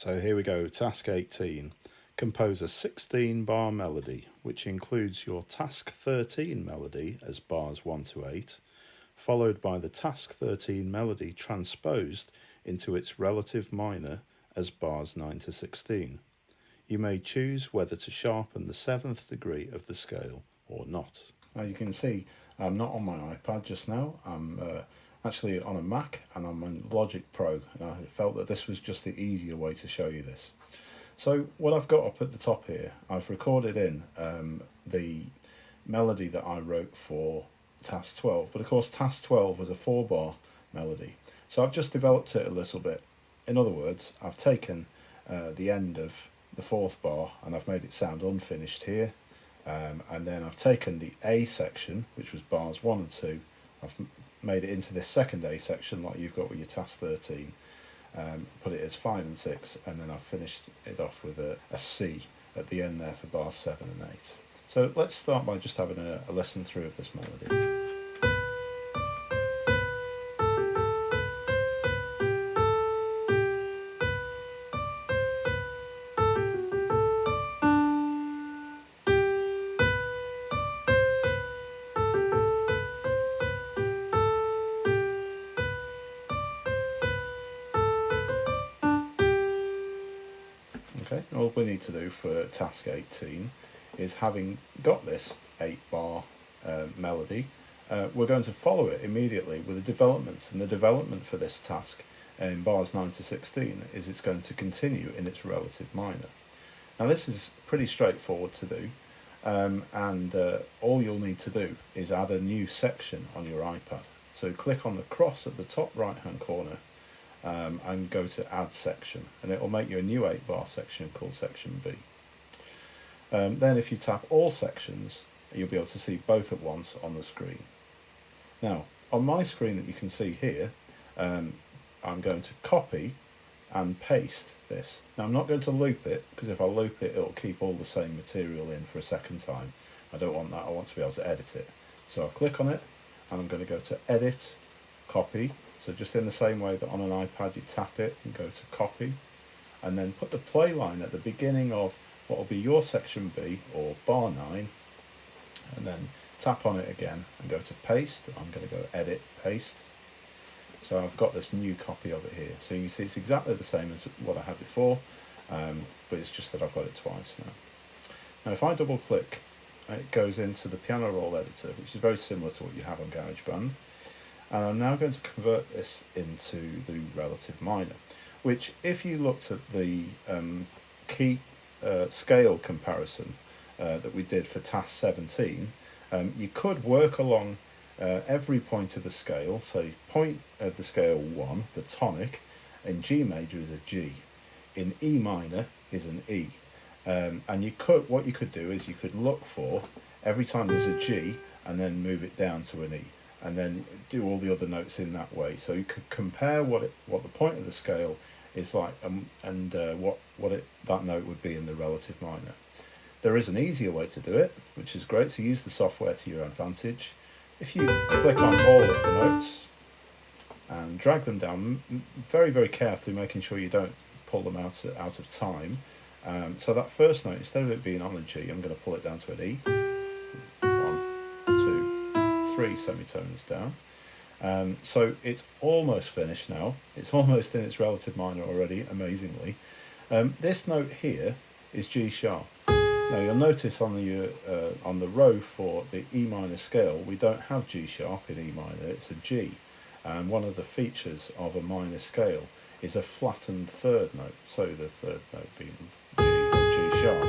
So here we go, task 18. Compose a 16-bar melody, which includes your task 13 melody as bars 1 to 8, followed by the task 13 melody transposed into its relative minor as bars 9 to 16. You may choose whether to sharpen the 7th degree of the scale or not. Now you can see I'm not on my iPad just now, I'm actually on a Mac and I'm on Logic Pro, and I felt that this was just the easier way to show you this. So what I've got up at the top here, I've recorded in the melody that I wrote for task 12, but of course task 12 was a 4-bar melody, so I've just developed it a little bit. In other words, I've taken the end of the 4th bar and I've made it sound unfinished here, and then I've taken the A section, which was bars 1 and 2, I've made it into this second A section like you've got with your task 13, put it as 5 and 6, and then I've finished it off with a C at the end there for bars 7 and 8. So let's start by just having a listen through of this melody. Okay, all we need to do for task 18 is, having got this 8-bar melody, we're going to follow it immediately with a development, and the development for this task in bars 9 to 16 is it's going to continue in its relative minor. Now this is pretty straightforward to do, and all you'll need to do is add a new section on your iPad. So click on the cross at the top right hand corner and go to add section, and it will make you a new 8-bar section called section B. Then if you tap all sections, you'll be able to see both at once on the screen. Now on my screen that you can see here, I'm going to copy and paste this. Now I'm not going to loop it, because if I loop it, it'll keep all the same material in for a second time. I don't want that, I want to be able to edit it. So I'll click on it and I'm going to go to edit, copy. So just in the same way that on an iPad you tap it and go to copy, and then put the play line at the beginning of what will be your section B or bar 9, and then tap on it again and go to paste. I'm going to go edit, paste. So I've got this new copy of it here. So you can see it's exactly the same as what I had before, but it's just that I've got it twice now. Now if I double click, it goes into the piano roll editor, which is very similar to what you have on GarageBand. And I'm now going to convert this into the relative minor, which, if you looked at the key scale comparison that we did for task 17, you could work along every point of the scale. So point of the scale 1, the tonic, in G major is a G, in E minor is an E, and what you could do is you could look for every time there's a G and then move it down to an E, and then do all the other notes in that way. So you could compare what the point of the scale is like, and that note would be in the relative minor. There is an easier way to do it, which is great, so use the software to your advantage. If you click on all of the notes and drag them down very, very carefully, making sure you don't pull them out of time. So that first note, instead of it being on a G, I'm going to pull it down to an E. 1, 2, 3 semitones down. So it's almost finished now. It's almost in its relative minor already, amazingly. This note here is G sharp. Now you'll notice on the row for the E minor scale, we don't have G sharp in E minor, it's a G. And one of the features of a minor scale is a flattened third note, so the third note being G or G sharp.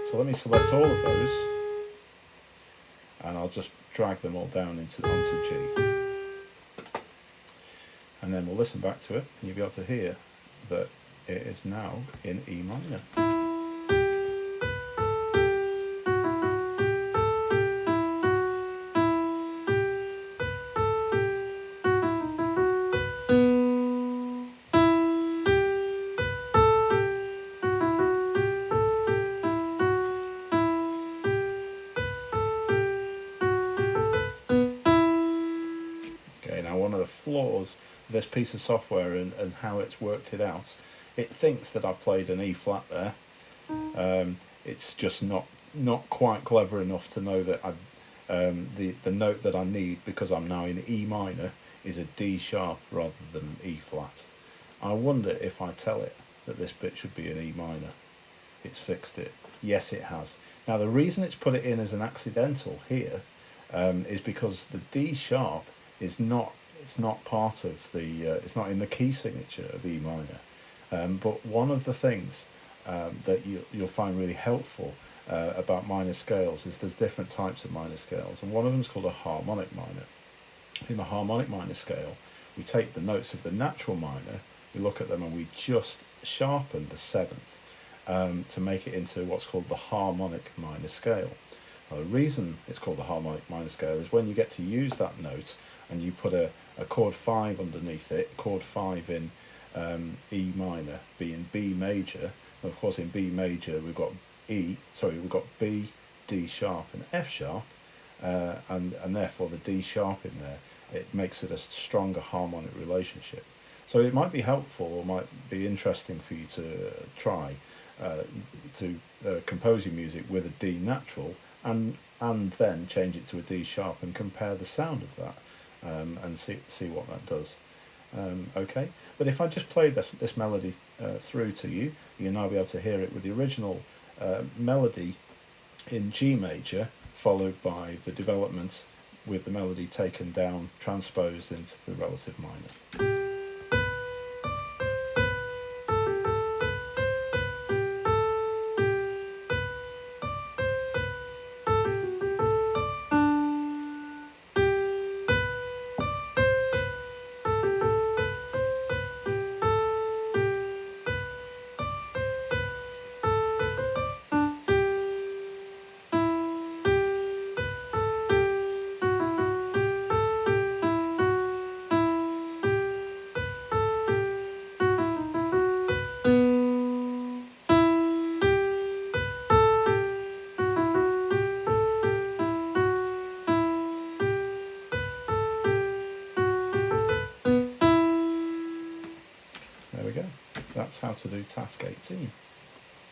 So let me select all of those, and I'll just drag them all down onto G. And then we'll listen back to it, and you'll be able to hear that it is now in E minor. Now one of the flaws of this piece of software and how it's worked it out it thinks that I've played an E flat there. It's just not quite clever enough to know that the note that I need, because I'm now in E minor, is a D sharp rather than E flat. I wonder if I tell it that this bit should be an E minor. It's fixed it. Yes, it has. Now the reason it's put it in as an accidental here is because the D sharp is not. It's not part of the. It's not in the key signature of E minor. But one of the things that you'll find really helpful about minor scales is there's different types of minor scales, and one of them is called a harmonic minor. In the harmonic minor scale, we take the notes of the natural minor, we look at them, and we just sharpen the seventh to make it into what's called the harmonic minor scale. Now, the reason it's called the harmonic minor scale is when you get to use that note and you put a chord 5 underneath it, chord 5 in E minor being B major, and of course in B major we've got B, D sharp and F sharp, and therefore the D sharp in there, it makes it a stronger harmonic relationship. So it might be helpful, or might be interesting for you to try to compose your music with a D natural and then change it to a D sharp and compare the sound of that and see what that does. Okay, but if I just play this melody through to you, you'll now be able to hear it with the original melody in G major, followed by the developments with the melody taken down, transposed into the relative minor. There we go. That's how to do task 18.